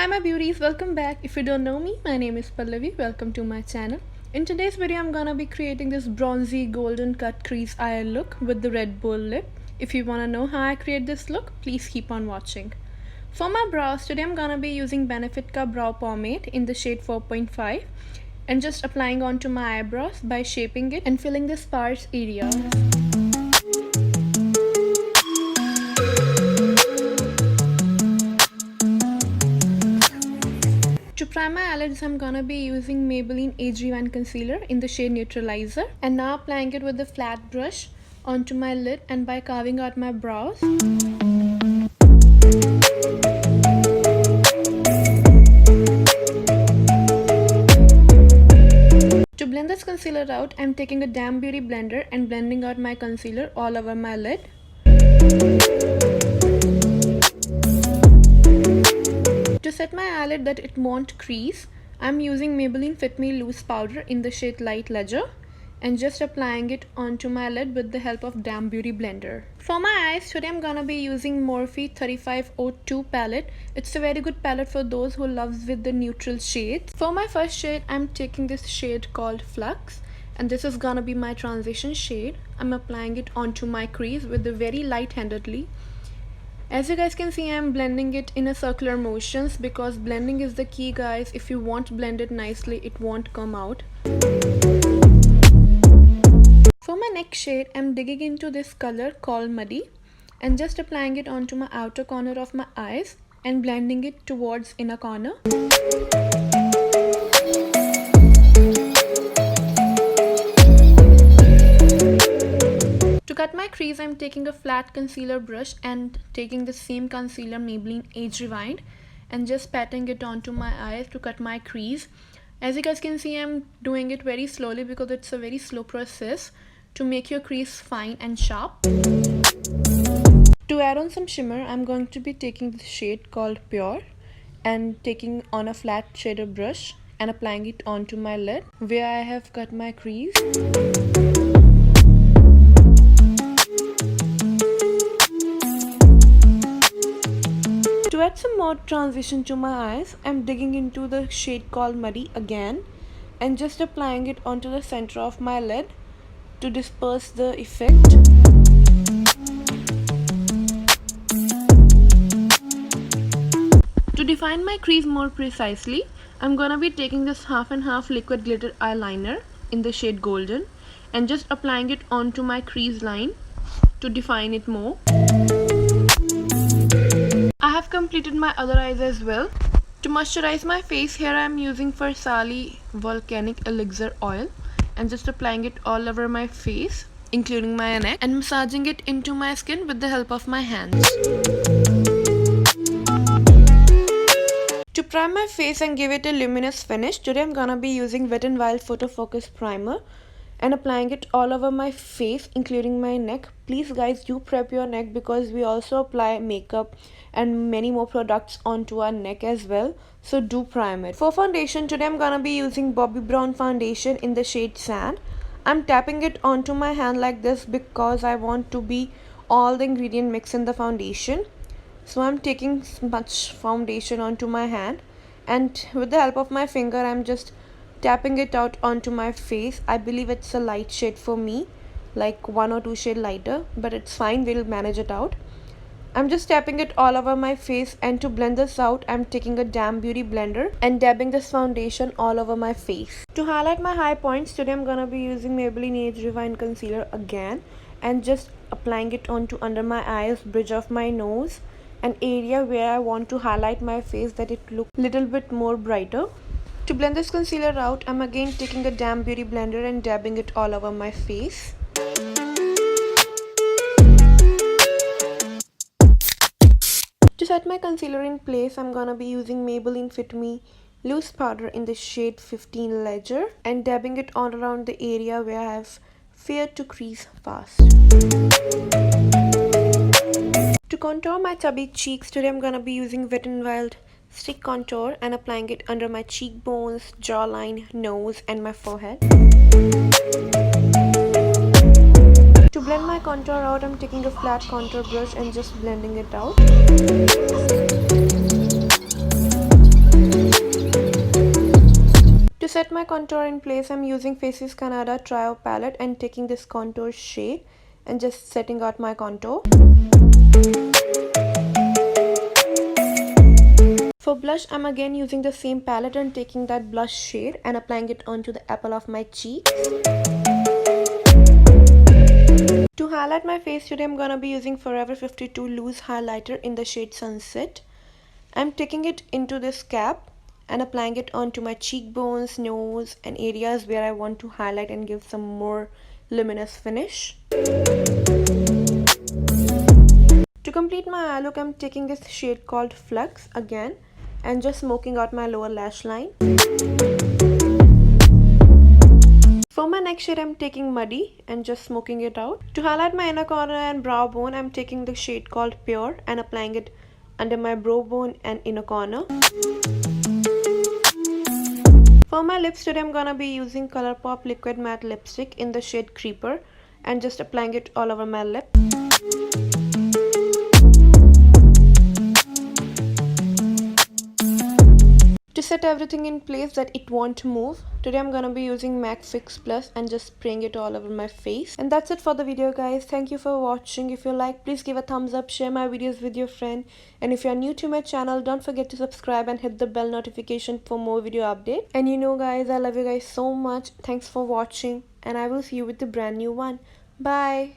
Hi my beauties, welcome back. If you don't know me, my name is Pallavi. Welcome to my channel. In today's video, I'm gonna be creating this bronzy golden cut crease eye look with the red bold lip. If you wanna know how I create this look, please keep on watching. For my brows, today I'm gonna be using Benefit Ka brow pomade in the shade 4.5 and just applying onto my eyebrows by shaping it and filling the sparse areas. To prime my eyelids, I'm gonna be using Maybelline Age Rewind Concealer in the shade Nutrelizer and now applying it with a flat brush onto my lid and by carving out my brows. To blend this concealer out, I'm taking a damn beauty blender and blending out my concealer all over my lid. To set my eyelid that it won't crease, I'm using Maybelline Fittme loose powder in the shade Light Ledger and just applying it onto my lid with the help of damn beauty blender. For my eyes, today I'm gonna be using Morphe 3502 palette. It's a very good palette for those who loves with the neutral shades. For my first shade, I'm taking this shade called Flux and this is gonna be my transition shade. I'm applying it onto my crease with the very light-handedly. As you guys can see, I'm blending it in a circular motions because blending is the key, guys. If you won't blend it nicely, it won't come out. For my next shade, I'm digging into this color called Muddy and just applying it onto my outer corner of my eyes and blending it towards inner corner. To cut my crease, I'm taking a flat concealer brush and taking the same concealer Maybelline Age Rewind and just patting it onto my eyes to cut my crease. As you guys can see, I'm doing it very slowly because it's a very slow process to make your crease fine and sharp. To add on some shimmer, I'm going to be taking the shade called Pure and taking on a flat shader brush and applying it onto my lid where I have cut my crease. To add some more transition to my eyes, I'm digging into the shade called Muddy again and just applying it onto the center of my lid to disperse the effect. To define my crease more precisely, I'm gonna be taking this half and half liquid glitter eyeliner in the shade Golden and just applying it onto my crease line to define it more. I have completed my other eyes as well. To moisturize my face, here I am using farsali volcanic elixir oil and just applying it all over my face, including my neck, and massaging it into my skin with the help of my hands. To prime my face and give it a luminous finish, today I'm gonna be using wetnwild photofocus primer and applying it all over my face, including my neck. Please guys, do prep your neck because we also apply makeup and many more products onto our neck as well, so do prime it. For foundation, today I'm gonna be using Bobbi brown foundation in the shade Sand. I'm tapping it onto my hand like this because I want to be all the ingredient mix in the foundation. So I'm taking much foundation onto my hand and with the help of my finger I'm just tapping it out onto my face. I believe it's a light shade for me, like 1 or 2 shade lighter, but it's fine, we'll manage it out. I'm just tapping it all over my face, and to blend this out, I'm taking a damn beauty blender and dabbing this foundation all over my face. To highlight my high points, today I'm gonna be using Maybelline Age Rewind Concealer again and just applying it onto under my eyes, bridge of my nose, an area where I want to highlight my face that it look little bit more brighter. To blend this concealer out, I'm again taking a damn beauty blender and dabbing it all over my face. To set my concealer in place, I'm gonna be using Maybelline Fittme loose powder in the shade 15 Ledger and dabbing it all around the area where I have fear to crease fast. To contour my chubby cheeks, today I'm gonna be using Wet n Wild stick contour and applying it under my cheekbones, jawline, nose and my forehead. To blend my contour out, I'm taking a flat contour brush and just blending it out. set my contour in place, I'm using Faces Canada Trio palette and taking this contour shade and just setting out my contour. For blush, I'm again using the same palette and taking that blush shade and applying it onto the apple of my cheek. To highlight my face today, I'm gonna be using Forever 52 loose highlighter in the shade Sunset. I'm taking it into this cap and applying it onto my cheekbones, nose, and areas where I want to highlight and give some more luminous finish. To complete my eye look, I'm taking this shade called Flux again and just smoking out my lower lash line. For my next shade, I'm taking Muddy and just smoking it out. To highlight my inner corner and brow bone, I'm taking the shade called Pure and applying it under my brow bone and inner corner. For my lips today, I'm gonna be using Colourpop liquid matte lipstick in the shade Creeper and just applying it all over my lip. To set everything in place that it won't move, today I'm gonna be using MAC Fix Plus and just spraying it all over my face. And that's it for the video, guys. Thank you for watching. If you like, please give a thumbs up, share my videos with your friend, and if you're new to my channel, don't forget to subscribe and hit the bell notification for more video updates. And you know, guys, I love you guys so much. Thanks for watching, and I will see you with the brand new one. Bye.